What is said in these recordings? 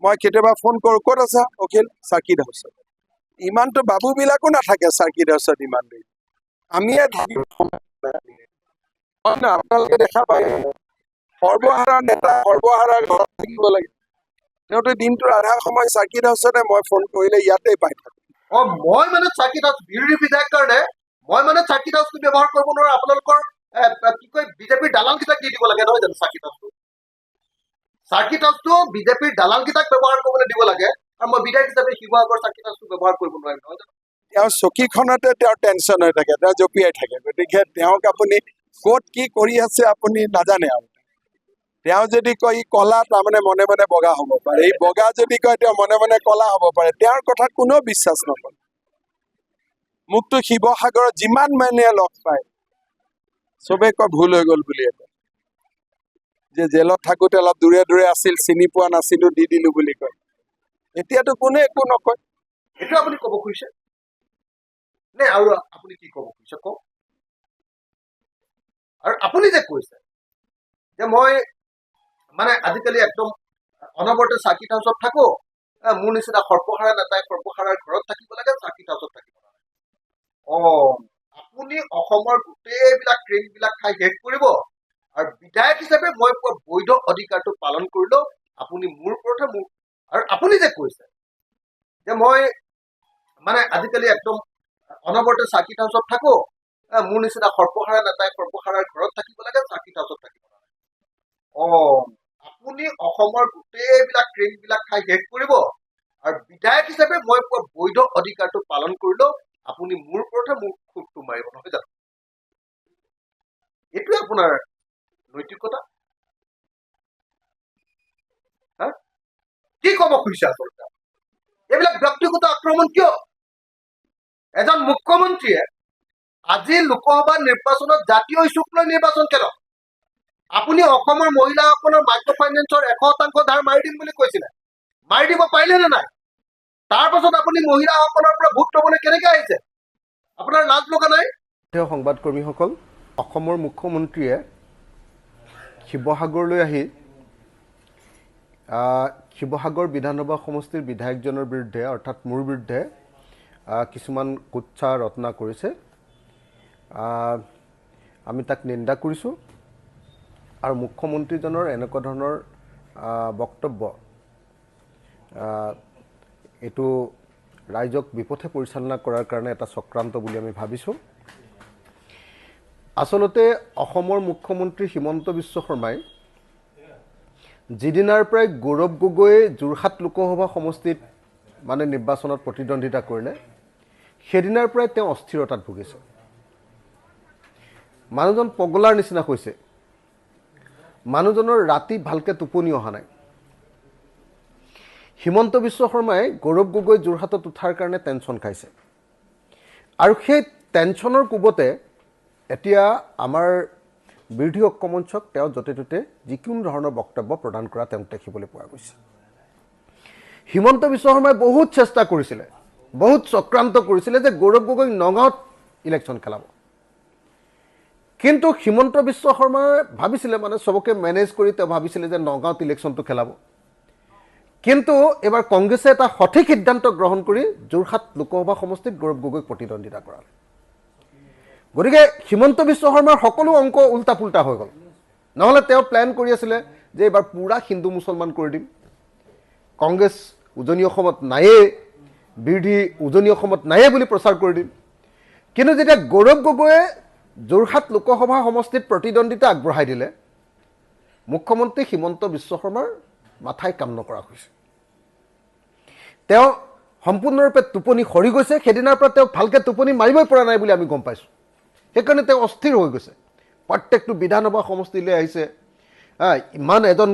মই কেতিয়াবা ফোন কৰোঁ, ক'ত আছা অখিল? চাৰ্কিট হাউচত। ইমানটো বাবুবিলাকো নাথাকে চাৰ্কিট হাউচত ইমান দেৰি, আমিয়ে থাকিব আপোনালোকে দেখা পায় সৰ্বসাধাৰণ নেতা সৰ্বসাধাৰণ ঘৰত থাকিব লাগে। তেওঁতো দিনটোৰ আধা সময় চাৰ্কিট হাউচতে, মই ফোন কৰিলে ইয়াতে পাই থাকো। মই মানে চাৰ্কিট হাউচ বিৰোধী বিধায়ক কাৰণে মই মানে চাৰ্কিট হাউচটো ব্যৱহাৰ কৰিব নোৱাৰো। আপোনালোকৰ কি কয় বিজেপিৰ দালালকেইটাক দি দিব লাগে নহয় জানো? চাৰ্কিট হাউচটো বিজেপিৰ দালালকেইটাক ব্যৱহাৰ কৰিবলৈ দিব লাগে, আৰু মই বিধায়ক হিচাপে শিৱসাগৰ চাৰ্কিট হাউচটো ব্যৱহাৰ কৰিব নোৱাৰিম নহয় জানো? তেওঁৰ চকীখনতে তেওঁৰ টেনচন হৈ থাকে, তেওঁ জঁপিয়াই থাকে, গতিকে তেওঁক আপুনি ক'ত কি কৰি আছে আপুনি নাজানে আৰু। তেওঁ যদি কয় ই কলা, তাৰমানে মনে মনে বগা হ'ব পাৰে, এই বগা যদি কয় তেওঁ মনে মনে কলা হ'ব পাৰে, তেওঁৰ কথাত কোনেও বিশ্বাস নকৰে। মোকতো শিৱসাগৰত যিমান মানুহে লগ পায় চবেই কয় ভুল হৈ গ'ল বুলি, যে জেলত থাকোতে অলপ দূৰে দূৰে আছিল, চিনি পোৱা নাছিলো, দি দিলো বুলি কয়। এতিয়াতো কোনে একো নকয়। সেইটো আপুনি ক'ব খুজিছে নে আৰু আপুনি কি ক'ব খুজিছে কওক? আৰু আপুনি যে কৈছে যে মই মানে আজিকালি একদম অনবৰতে চাৰ্কিট হাউচত থাকো, মোৰ নিচিনা সৰ্বসাৰা নেতাই সৰ্বসাৰাৰ ঘৰত থাকিব লাগে, চাৰ্কিট হাউচত থাকিব লাগে। আপুনি অসমৰ গোটেইবিলাক ট্ৰেইনবিলাক খাই শেষ কৰিব, আৰু বিধায়ক হিচাপে মই পোৱা বৈধ অধিকাৰটো পালন কৰিলেও আপুনি মোৰ ওপৰতহে মোৰ। আৰু আপুনি যে কৈছে যে মই মানে আজিকালি একদম অনবৰতে চাৰ্কিট হাউচত থাকো, মোৰ নিচিনা সৰ্বসাৰা নেতাই সৰ্বসাৰাৰ ঘৰত থাকিব লাগে, চাৰ্কিট হাউচত থাকিব লাগে। আপুনি অসমৰ গোটেইবিলাক ট্ৰেইনবিলাক খাই শেষ কৰিব, আৰু বিধায়ক হিচাপে মই পোৱা বৈধ অধিকাৰটো পালন কৰিলেও আপুনি মোৰ ওপৰতহে মোৰ খুবটো মাৰিব নহয় জানো? এইটোৱে আপোনাৰ নৈতিকতা। কি ক'ব খুজিছে আচলতে? এইবিলাক ব্যক্তিগত আক্ৰমণ কিয়? এজন মুখ্যমন্ত্ৰীয়ে আজি লোকসভা নিৰ্বাচনত জাতীয় ইছ্যুক লৈ নিৰ্বাচন খেলক। আপুনি অসমৰ মহিলাসকলৰ মাইক্ৰ' ফাইনেন্সৰ 100% ধাৰ মাৰি দিম বুলি কৈছিলে, মাৰি দিব পাৰিলে নে নাই? তাৰ পাছত আপুনি মহিলাসকলৰ পৰা ভোট ল'বলৈ কেনেকৈ আহিছে? আপোনাৰ লাজ লগা নাই? সংবাদকৰ্মীসকল, অসমৰ মুখ্যমন্ত্ৰীয়ে শিৱসাগৰলৈ আহি শিৱসাগৰ বিধানসভা সমষ্টিৰ বিধায়কজনৰ বিৰুদ্ধে, অৰ্থাৎ মোৰ বিৰুদ্ধে কিছুমান কুৎসা ৰচনা কৰিছে। আমি তাক নিন্দা কৰিছোঁ, আৰু মুখ্যমন্ত্ৰীজনৰ এনেকুৱা ধৰণৰ বক্তব্য এইটো ৰাইজক বিপথে পৰিচালনা কৰাৰ কাৰণে এটা চক্ৰান্ত বুলি আমি ভাবিছোঁ। আচলতে অসমৰ মুখ্যমন্ত্ৰী হিমন্ত বিশ্ব শৰ্মাই যিদিনাৰ পৰাই গৌৰৱ গগৈয়ে যোৰহাট লোকসভা সমষ্টিত মানে নিৰ্বাচনত প্ৰতিদ্বন্দ্বিতা কৰিলে, সেইদিনাৰ পৰাই তেওঁ অস্থিৰতাত ভুগিছে। মানুহজন পগলাৰ নিচিনা হৈছে, মানুহজনৰ ৰাতি ভালকৈ টোপনি অহা নাই। হিমন্ত বিশ্ব শৰ্মাই গৌৰৱ গগৈ যোৰহাটত উঠাৰ কাৰণে টেনশ্যন খাইছে, আৰু সেই টেনশ্যনৰ কোবতে এতিয়া আমাৰ বিৰোধী ঐক্যমঞ্চক তেওঁ য'তে ত'তে যিকোনো ধৰণৰ বক্তব্য প্ৰদান কৰা তেওঁক দেখিবলৈ পোৱা গৈছে। হিমন্ত বিশ্ব শৰ্মাই বহুত চেষ্টা কৰিছিলে, বহুত চক্ৰান্ত কৰিছিলে যে গৌৰৱ গগৈক নগাঁৱত ইলেকশ্যন খেলাব। কিন্তু হিমন্ত বিশ্ব শৰ্মাই ভাবিছিলে, মানে চবকে মেনেজ কৰি তেওঁ ভাবিছিলে যে নগাঁৱত ইলেকশ্যনটো খেলাব। কিন্তু এবাৰ কংগ্ৰেছে এটা সঠিক সিদ্ধান্ত গ্ৰহণ কৰি যোৰহাট লোকসভা সমষ্টিত গৌৰৱ গগৈক প্ৰতিদ্বন্দ্বিতা কৰালে। গতিকে হিমন্ত বিশ্ব শৰ্মাৰ সকলো অংক উল্টা পুল্টা হৈ গ'ল। নহ'লে তেওঁ প্লেন কৰি আছিলে যে এইবাৰ পূৰা হিন্দু মুছলমান কৰি দিম, কংগ্ৰেছ উজনি অসমত নায়েই, বিৰোধী উজনি অসমত নায়েই বুলি প্ৰচাৰ কৰি দিম। কিন্তু যেতিয়া গৌৰৱ গগৈয়ে যোৰহাট লোকসভা সমষ্টিত প্ৰতিদ্বন্দ্বিতা আগবঢ়াই দিলে, মুখ্যমন্ত্ৰী হিমন্ত বিশ্ব শৰ্মাৰ মাথাই কাম নকৰা হৈছে। তেওঁ সম্পূৰ্ণৰূপে টোপনি সৰি গৈছে। সেইদিনাৰ পৰা তেওঁক ভালকৈ টোপনি মাৰিবই পৰা নাই বুলি আমি গম পাইছোঁ। সেইকাৰণে তেওঁ অস্থিৰ হৈ গৈছে। প্ৰত্যেকটো বিধানসভা সমষ্টিলৈ আহিছে। ইমান এজন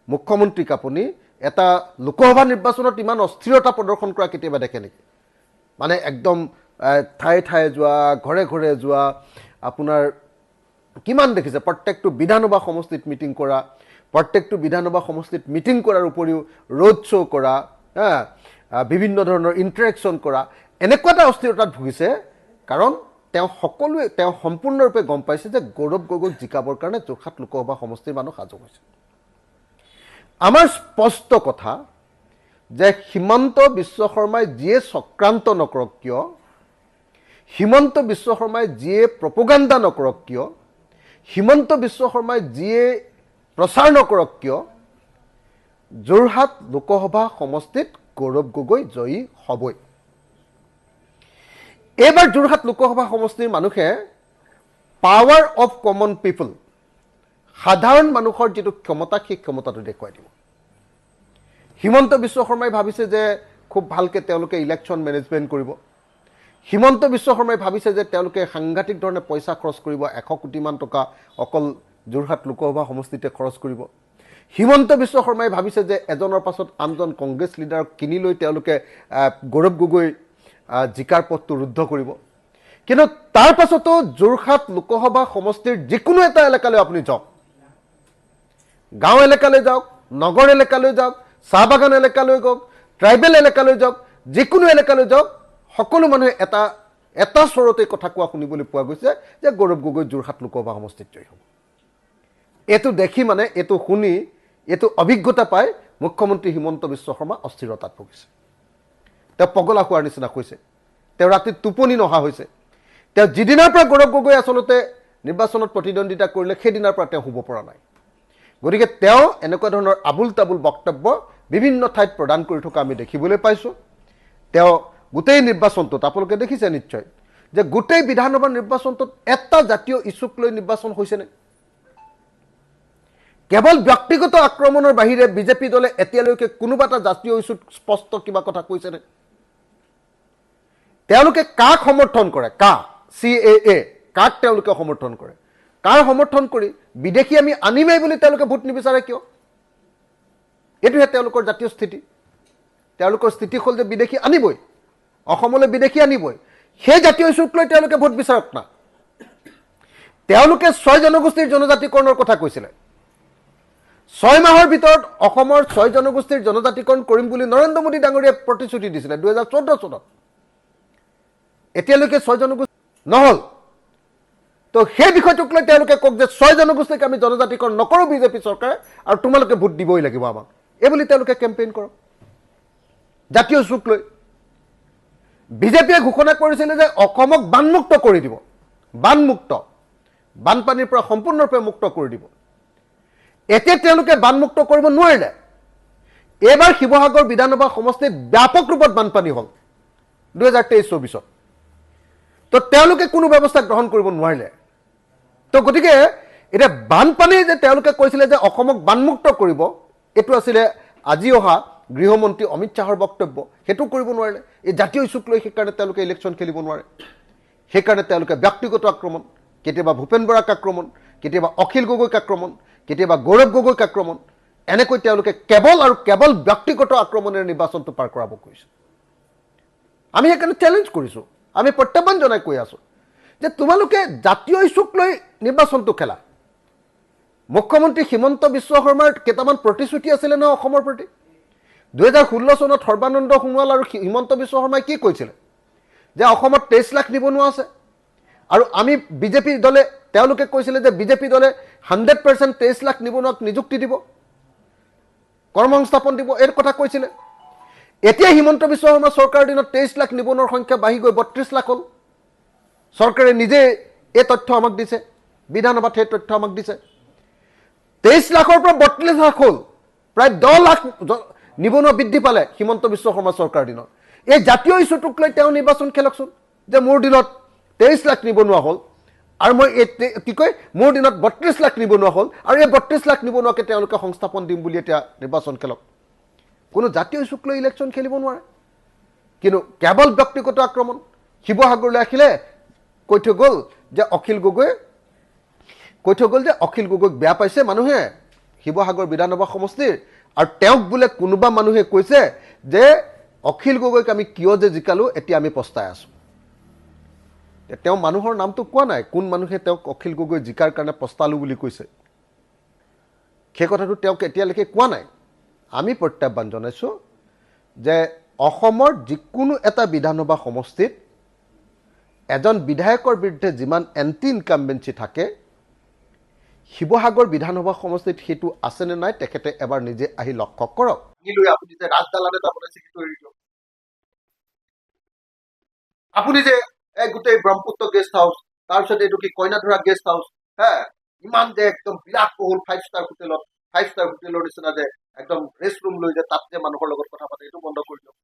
মুখ্যমন্ত্ৰীক আপুনি এটা লোকসভা নিৰ্বাচনত ইমান অস্থিৰতা প্ৰদৰ্শন কৰা কেতিয়াবা দেখে নেকি? মানে একদম ঠায়ে ঠায়ে যোৱা, ঘৰে ঘৰে যোৱা, আপোনাৰ কিমান দেখিছে? প্ৰত্যেকটো বিধানসভা সমষ্টিত মিটিং কৰা, প্ৰত্যেকটো বিধানসভা সমষ্টিত মিটিং কৰাৰ উপৰিও ৰোড শ্ব' কৰা, বিভিন্ন ধৰণৰ ইণ্টাৰেকশ্যন কৰা, এনেকুৱা এটা অস্থিৰতাত ভুগিছে। কাৰণ তেওঁ সম্পূৰ্ণৰূপে গম পাইছে যে গৌৰৱ গগৈক জিকাবৰ কাৰণে যোৰহাট লোকসভা সমষ্টিৰ মানুহ সাজু হৈছে। আমাৰ স্পষ্ট কথা যে হিমন্ত বিশ্ব শৰ্মাই যিয়ে চক্ৰান্ত নকৰক কিয়, হিমন্ত বিশ্ব শৰ্মাই যিয়ে প্ৰপোগাণ্ডা নকৰক কিয়, হিমন্ত বিশ্ব শৰ্মাই যিয়ে প্ৰচাৰ নকৰক কিয়, যোৰহাট লোকসভা সমষ্টিত গৌৰৱ গগৈ জয়ী হ'বই। এইবাৰ যোৰহাট লোকসভা সমষ্টিৰ মানুহে পাৱাৰ অফ কমন পিপল, সাধাৰণ মানুহৰ যিটো ক্ষমতা, সেই ক্ষমতাটো দেখুৱাই দিব। হিমন্ত বিশ্ব শৰ্মাই ভাবিছে যে খুব ভালকৈ তেওঁলোকে ইলেকশ্যন মেনেজমেণ্ট কৰিব। হিমন্ত বিশ্ব শৰ্মাই ভাবিছে যে তেওঁলোকে সাংঘাতিক ধৰণে পইচা খৰচ কৰিব, 100 কোটিমান টকা অকল যোৰহাট লোকসভা সমষ্টিতে খৰচ কৰিব। হিমন্ত বিশ্ব শৰ্মাই ভাবিছে যে এজনৰ পাছত আনজন কংগ্ৰেছ লিডাৰক কিনি লৈ তেওঁলোকে গৌৰৱ গগৈ জিকাৰ পথটো ৰুদ্ধ কৰিব। কিন্তু তাৰ পাছতো যোৰহাট লোকসভা সমষ্টিৰ যিকোনো এটা এলেকালৈ আপুনি যাওক, গাঁও এলেকালৈ যাওক, নগৰ এলেকালৈ যাওক, চাহ বাগান এলেকালৈ যাওক, ট্ৰাইবেল এলেকালৈ যাওক, যিকোনো এলেকালৈ যাওক, সকলো মানুহে এটা স্বৰতে কথা কোৱা শুনিবলৈ পোৱা গৈছে যে গৌৰৱ গগৈ যোৰহাট লোকসভা সমষ্টিত জয়ী হ'ব। এইটো দেখি এইটো শুনি, এইটো অভিজ্ঞতা পাই মুখ্যমন্ত্ৰী হিমন্ত বিশ্ব শৰ্মা অস্থিৰতাত ভুগিছে। তেওঁ পগলা হোৱাৰ নিচিনা হৈছে, তেওঁ ৰাতি টোপনি নহা হৈছে। তেওঁ যিদিনাৰ পৰা গৌৰৱ গগৈ আচলতে নিৰ্বাচনত প্ৰতিদ্বন্দ্বিতা কৰিলে, সেইদিনাৰ পৰা তেওঁ শুব পৰা নাই। গতিকে তেওঁ এনেকুৱা ধৰণৰ আবুল তাবুল বক্তব্য বিভিন্ন ঠাইত প্ৰদান কৰি থকা আমি দেখিবলৈ পাইছোঁ। তেওঁ গোটেই নিৰ্বাচনটোত আপোনালোকে দেখিছে নিশ্চয় যে গোটেই বিধানসভা নিৰ্বাচনটোত এটা জাতীয় ইছ্যুক লৈ নিৰ্বাচন হৈছেনে? কেৱল ব্যক্তিগত আক্ৰমণৰ বাহিৰে বিজেপি দলে এতিয়ালৈকে কোনোবা এটা জাতীয় ইছ্যুত স্পষ্ট কিবা কথা কৈছেনে? তেওঁলোকে কাক সমৰ্থন কৰে? CAA কাক তেওঁলোকে সমৰ্থন কৰে? কাৰ সমৰ্থন কৰি বিদেশী আমি আনিমেই বুলি তেওঁলোকে ভোট নিবিচাৰে কিয়? এইটোহে তেওঁলোকৰ জাতীয় স্থিতি। তেওঁলোকৰ স্থিতি হ'ল যে বিদেশী আনিবই, অসমলৈ বিদেশী আনিবই। সেই জাতীয় ইছ্যুক লৈ তেওঁলোকে ভোট বিচাৰক না। তেওঁলোকে 6 জনগোষ্ঠীৰ জনজাতিকৰণৰ কথা কৈছিলে। 6 মাহৰ ভিতৰত অসমৰ 6 জনগোষ্ঠীৰ জনজাতিকৰণ কৰিম বুলি নৰেন্দ্ৰ মোদী ডাঙৰীয়াই প্ৰতিশ্ৰুতি দিছিলে 2014 চনত। এতিয়ালৈকে 6 জনগোষ্ঠী নহ'ল। তো সেই বিষয়টোক লৈ তেওঁলোকে কওক যে 6 জনগোষ্ঠীক আমি জনজাতিকৰণ নকৰোঁ বিজেপি চৰকাৰে, আৰু তোমালোকে ভোট দিবই লাগিব আমাক, এইবুলি তেওঁলোকে কেম্পেইন কৰক জাতীয় ইছ্যুক লৈ। বিজেপিয়ে ঘোষণা কৰিছিলে যে অসমক বানমুক্ত কৰি দিব, বানমুক্ত, বানপানীৰ পৰা সম্পূৰ্ণৰূপে মুক্ত কৰি দিব। এতিয়া তেওঁলোকে বানমুক্ত কৰিব নোৱাৰিলে। এইবাৰ শিৱসাগৰ বিধানসভা সমষ্টিত ব্যাপক ৰূপত বানপানী হ'ল 2023-24। তো তেওঁলোকে কোনো ব্যৱস্থা গ্ৰহণ কৰিব নোৱাৰিলে। তো গতিকে এতিয়া বানপানী যে তেওঁলোকে কৈছিলে যে অসমক বানমুক্ত কৰিব, এইটো আছিলে আজি অহা গৃহমন্ত্ৰী অমিত শ্বাহৰ বক্তব্য। সেইটো কৰিব নোৱাৰিলে। এই জাতীয় ইছ্যুক লৈ সেইকাৰণে তেওঁলোকে ইলেকশ্যন খেলিব নোৱাৰে। সেইকাৰণে তেওঁলোকে ব্যক্তিগত আক্ৰমণ, কেতিয়াবা ভূপেন বৰাক আক্ৰমণ, কেতিয়াবা অখিল গগৈক আক্ৰমণ, কেতিয়াবা গৌৰৱ গগৈক আক্ৰমণ, এনেকৈ তেওঁলোকে কেৱল আৰু কেৱল ব্যক্তিগত আক্ৰমণেৰে নিৰ্বাচনটো পাৰ কৰাব কৈছে। আমি সেইকাৰণে চেলেঞ্জ কৰিছোঁ, আমি প্ৰত্যাহ্বান জনাই কৈ আছোঁ যে তোমালোকে জাতীয় ইছ্যুক লৈ নিৰ্বাচনটো খেলা। মুখ্যমন্ত্ৰী হিমন্ত বিশ্ব শৰ্মাৰ কেইটামান প্ৰতিশ্ৰুতি আছিলে ন অসমৰ প্ৰতি। 2016 চনত সৰ্বানন্দ সোণোৱাল আৰু হিমন্ত বিশ্ব শৰ্মাই কি কৈছিলে যে অসমত 23 লাখ নিবনুৱা আছে, আৰু আমি বিজেপি দলে, তেওঁলোকে কৈছিলে যে বিজেপি দলে 100% 23 লাখ নিবনুৱাক নিযুক্তি দিব, কৰ্মসংস্থাপন দিব, এই কথা কৈছিলে। এতিয়া হিমন্ত বিশ্ব শৰ্মা চৰকাৰৰ দিনত 23 লাখ নিবনুৱাৰ সংখ্যা বাঢ়ি গৈ 32 লাখ হ'ল। চৰকাৰে নিজে এই তথ্য আমাক দিছে, বিধানসভাত সেই তথ্য আমাক দিছে। 23 লাখৰ পৰা 32 লাখ হ'ল, প্ৰায় 10 লাখ নিবনুৱা বৃদ্ধি পালে হিমন্ত বিশ্ব শৰ্মা চৰকাৰৰ দিনত। এই জাতীয় ইছ্যুটোক লৈ তেওঁ নিৰ্বাচন খেলকচোন যে মোৰ দিনত 23 লাখ নিবনুৱা হ'ল, আৰু মই কি কয় মোৰ দিনত 32 লাখ নিবনুৱা হ'ল, আৰু এই 32 লাখ নিবনুৱাকে তেওঁলোকে সংস্থাপন দিম বুলি এতিয়া নিৰ্বাচন খেলক। কোনো জাতীয় ইছ্যুক লৈ ইলেকশ্যন খেলিব নোৱাৰে। কিন্তু কেৱল ব্যক্তিগত আক্ৰমণ। শিৱসাগৰলৈ আহিলে কৈ থৈ গ'ল যে অখিল গগৈক বেয়া পাইছে মানুহে শিৱসাগৰ বিধানসভা সমষ্টিৰ, আৰু তেওঁক বোলে কোনোবা মানুহে কৈছে যে অখিল গগৈক আমি কিয় যে জিকালোঁ, এতিয়া আমি পস্তাই আছোঁ। তেওঁ মানুহৰ নামটো কোৱা নাই, কোন মানুহে তেওঁক অখিল গগৈ জিকাৰ কাৰণে পস্তালোঁ বুলি কৈছে, সেই কথাটো তেওঁক এতিয়ালৈকে কোৱা নাই। আমি প্ৰত্যাহ্বান জনাইছোঁ যে অসমৰ যিকোনো এটা বিধানসভা সমষ্টিত এজন বিধায়কৰ বিৰুদ্ধে যিমান এণ্টি ইনকামবেঞ্চি থাকে, শিৱসাগৰ বিধানসভা সমষ্টিত সেইটো আছেনে নাই তেখেতে এবাৰ নিজে আহি লক্ষ্য কৰক। ভাঙি লৈ আপুনি যে ৰাজদালান এটা বনাইছে সেইটো এৰি দিয়ক। আপুনি যে এই গোটেই ব্ৰহ্মপুত্ৰ গেষ্ট হাউচ, তাৰপিছত এইটো কি কইনাধৰা গেষ্ট হাউচ, ইমান যে একদম বিৰাট বহুল 5 ষ্টাৰ হোটেলৰ নিচিনা যে একদম ৰেষ্ট ৰুম লৈ যে তাত যে মানুহৰ লগত কথা পাতে, এইটো বন্ধ কৰি দিয়ক।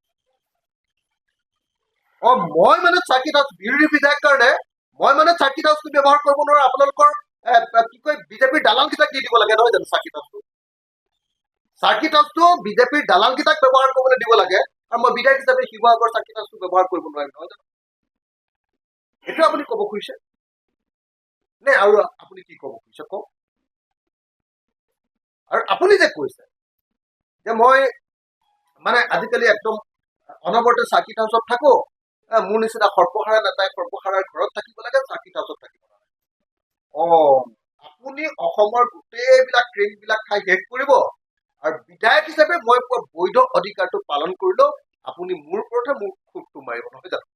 মই মানে চাৰ্কিট হাউচ বিৰোধী বিধায়ক কাৰণে মই মানে চাৰ্কিট হাউচটো ব্যৱহাৰ কৰিব নোৱাৰো। আপোনালোকৰ কি কয় বিজেপিৰ দালালকেইটাক দি দিব লাগে, নহয় জানো? চাৰ্কিট হাউচটো বিজেপিৰ দালালকেইটাক ব্যৱহাৰ কৰিবলৈ দিব লাগে, আৰু মই বিধায়ক হিচাপে শিৱসাগৰ চাৰ্কিট হাউচটো ব্যৱহাৰ কৰিব নোৱাৰিম, নহয় জানো? এইটো আপুনি ক'ব খুজিছে নে আৰু আপুনি কি ক'ব খুজিছে কওক? আৰু আপুনি যে কৈছে যে মই মানে আজিকালি একদম অনবৰতে চাৰ্কিট হাউচত থাকো, মোৰ নিচিনা সৰ্বসাৰা নেতাই সৰ্বসাৰাৰ ঘৰত থাকিব লাগে, চাৰ্কিট হাউচত থাকিব লাগে। আপুনি অসমৰ গোটেইবিলাক ট্ৰেইনবিলাক খাই শেষ কৰিব, আৰু বিধায়ক হিচাপে মই পোৱা বৈধ অধিকাৰটো পালন কৰিলেও আপুনি মোৰ ওপৰতহে মোৰ খুবটো মাৰিব, নহয় জানো?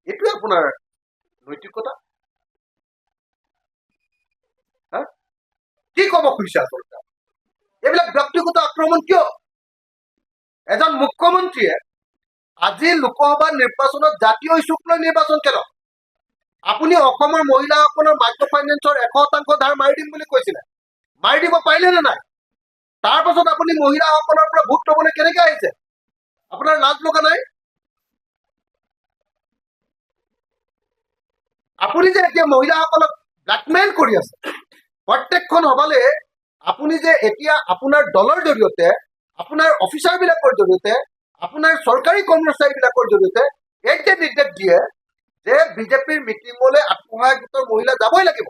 এইটোৱে আপোনাৰ নৈতিকতা। কি ক'ব খুজিছে আচলতে? এইবিলাক ব্যক্তিগত আক্ৰমণ কিয়? এজন মুখ্যমন্ত্ৰীয়ে আজি লোকসভা নিৰ্বাচনত জাতীয় ইছ্যুক লৈ নিৰ্বাচন খেলক। আপুনি অসমৰ মহিলাসকলৰ মাইক্ৰ' ফাইনেন্সৰ 100% ধাৰ মাৰি দিম বুলি কৈছিলে, মাৰি দিব পাৰিলে নে নাই? তাৰ পাছত আপুনি মহিলাসকলৰ পৰা ভোট ল'বলৈ কেনেকে আহিছে? আপোনাৰ লাজ লগা নাই? আপুনি যে এতিয়া মহিলাসকলক ব্লেকমেইল কৰি আছে, প্ৰত্যেকখন সভালে আপুনি যে এতিয়া আপোনাৰ দলৰ জৰিয়তে, আপোনাৰ অফিচাৰ বিলাকৰ জৰিয়তে, আপোনাৰ চৰকাৰী কৰ্মচাৰীবিলাকৰ জৰিয়তে এক যে নিৰ্দেশ দিয়ে যে বিজেপিৰ মিটিঙলৈ আত্মসহায়ক গোটৰ মহিলা যাবই লাগিব,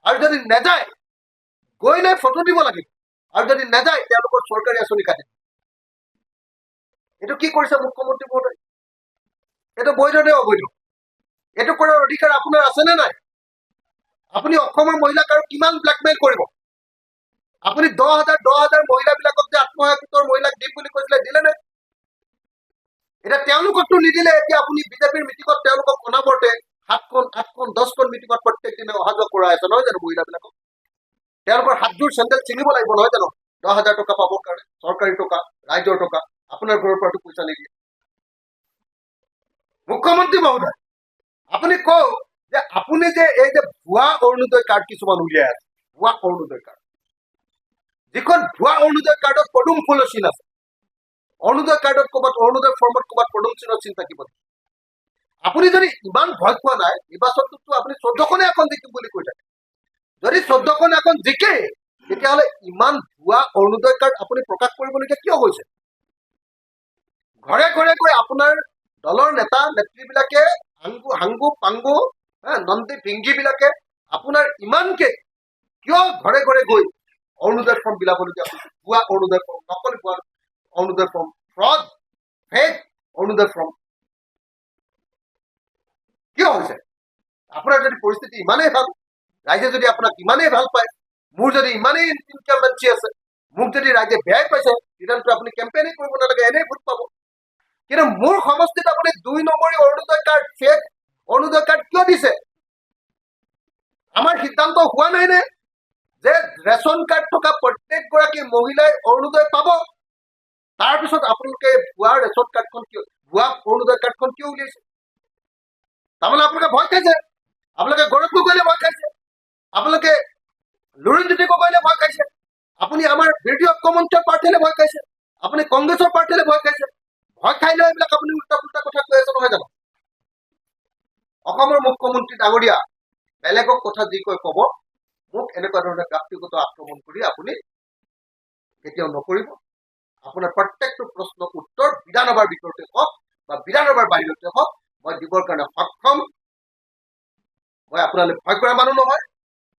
আৰু যদি নেযায় গৈ লৈ ফটো দিব লাগিব, আৰু যদি নেযায় তেওঁলোকৰ চৰকাৰী আঁচনি কাটিব। এইটো কি কৰিছে মুখ্যমন্ত্ৰী মহোদয়? এইটো বৈধ নে অবৈধ? এইটো কৰাৰ অধিকাৰ আপোনাৰ আছে নে নাই? আপুনি অসমৰ মহিলাক আৰু কিমান ব্লেকমেইল কৰিব? আপুনি 10,000 মহিলাবিলাকক যে আত্মসহায়ক গোটৰ মহিলাক দিম বুলি কৈছিলে, দিলে নে? এতিয়া তেওঁলোককতো নিদিলে। এতিয়া আপুনি বিজেপিৰ মিটিঙত তেওঁলোকক অনাবৰতে 7খন 8খন 10খন মিটিঙত প্ৰত্যেক দিনে অহা যোৱা কৰাই আছে, নহয় জানো? মহিলাবিলাকক তেওঁলোকৰ হাতযোৰ চেণ্ডেল চিঙিব লাগিব, নহয় জানো? 10,000 টকা পাবৰ কাৰণে, চৰকাৰী টকা, ৰাইজৰ টকা, আপোনাৰ ঘৰৰ পৰাতো পইচা নিদিয়ে। মুখ্যমন্ত্ৰী মহোদয়, আপুনি কওক যে আপুনি যে এই যে ভুৱা অৰুণোদয় কাৰ্ড কিছুমান উলিয়াই আছে, ভুৱা অৰুণোদয় কাৰ্ড, যিখন ভুৱা অৰুণোদয় কাৰ্ডত পদুম ফুলৰ চিন আছে, অৰুণোদয় কাৰ্ডত ক'ৰবাত অৰুণোদয় ফৰ্মত ক'ৰবাত পদুম চিনৰ চিন থাকিব। আপুনি যদি ইমান ভয় খোৱা নাই, নিৰ্বাচনটোতো আপুনি 14খনে এখন জিকিম বুলি কৈ থাকে। যদি 14খন এখন জিকে, তেতিয়াহ'লে ইমান ভুৱা অৰুণোদয় কাৰ্ড আপুনি প্ৰকাশ কৰিবলগীয়া কিয় হৈছে? ঘৰে ঘৰে গৈ আপোনাৰ দলৰ নেতা নেত্ৰীবিলাকে হাংগু পাংগু নন্দী ভিংগী বিলাকে আপোনাৰ ইমানকে কিয় ঘৰে ঘৰে গৈ অৰুণোদয় ফৰ্ম বিলাবলগীয়া হৈছে? ভুৱা অৰুণোদয় ফৰ্ম, নকলি ভুৱা Arunodoy form, fraud fake Arunodoy form কিয় হৈছে? আপোনাৰ যদি পৰিস্থিতি ইমানেই ভাল, ৰাইজে যদি আপোনাক ইমানেই ভাল পায়, মোৰ যদি ইমানেই ইনকামবেঞ্চি আছে, মোক যদি ৰাইজে বেয়াই পাইছে, তেতিয়াহ'লে আপুনি কেম্পেইনিং কৰিব নালাগে, এনেই ভোট পাব। কিন্তু মোৰ সমষ্টিত আপুনি 2 নম্বৰী Arunodoy card, fake Arunodoy card কিয় দিছে? আমাৰ সিদ্ধান্ত হোৱা নাই নে যে ৰেচন কাৰ্ড থকা প্ৰত্যেকগৰাকী মহিলাই অৰুণোদয় পাব? তাৰপিছত আপোনালোকে ভুৱা ৰেচন কাৰ্ডখন কিয়, ভুৱা অৰুণোদয় কাৰ্ডখন কিয় উলিয়াইছে? তাৰমানে আপোনালোকে ভয় খাইছে, আপোনালোকে গৌৰৱ গগৈলে ভয় খাইছে, আপোনালোকে লুৰিণজ্যোতি গগৈলে ভয় খাইছে, আপুনি আমাৰ বিৰোধী ঐক্যমঞ্চৰ প্ৰাৰ্থীলে ভয় খাইছে, আপুনি কংগ্ৰেছৰ প্ৰাৰ্থীলে ভয় খাইছে। ভয় খাই লৈ এইবিলাক আপুনি উল্টা পুল্টা কথা কৈ আছে, নহয় জানো? অসমৰ মুখ্যমন্ত্ৰী ডাঙৰীয়া, বেলেগক কথা যি কয় কব, মোক এনেকুৱা ধৰণে ব্যক্তিগত আক্ৰমণ কৰি আপুনি কেতিয়াও নকৰিব। আপোনাৰ প্ৰত্যেকটো প্ৰশ্নৰ উত্তৰ বিধানসভাৰ ভিতৰতে হওক বা বিধানসভাৰ বাহিৰতে হওক মই দিবৰ কাৰণে সক্ষম। মই আপোনালৈ ভয় কৰা মানুহ নহয়।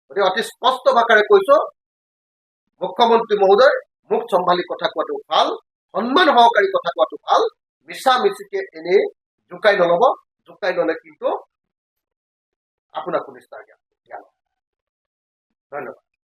গতিকে অতি স্পষ্ট ভাষাৰে কৈছো, মুখ্যমন্ত্ৰী মহোদয়, মুখ চম্ভালি কথা কোৱাটো ভাল, সন্মান সহকাৰী কথা কোৱাটো ভাল, মিছা মিছিকে এনেই জোকাই নল'ব। জোকাই ল'লে কিন্তু আপোনাক পুলিচ টাৰ্গেট। ধন্যবাদ।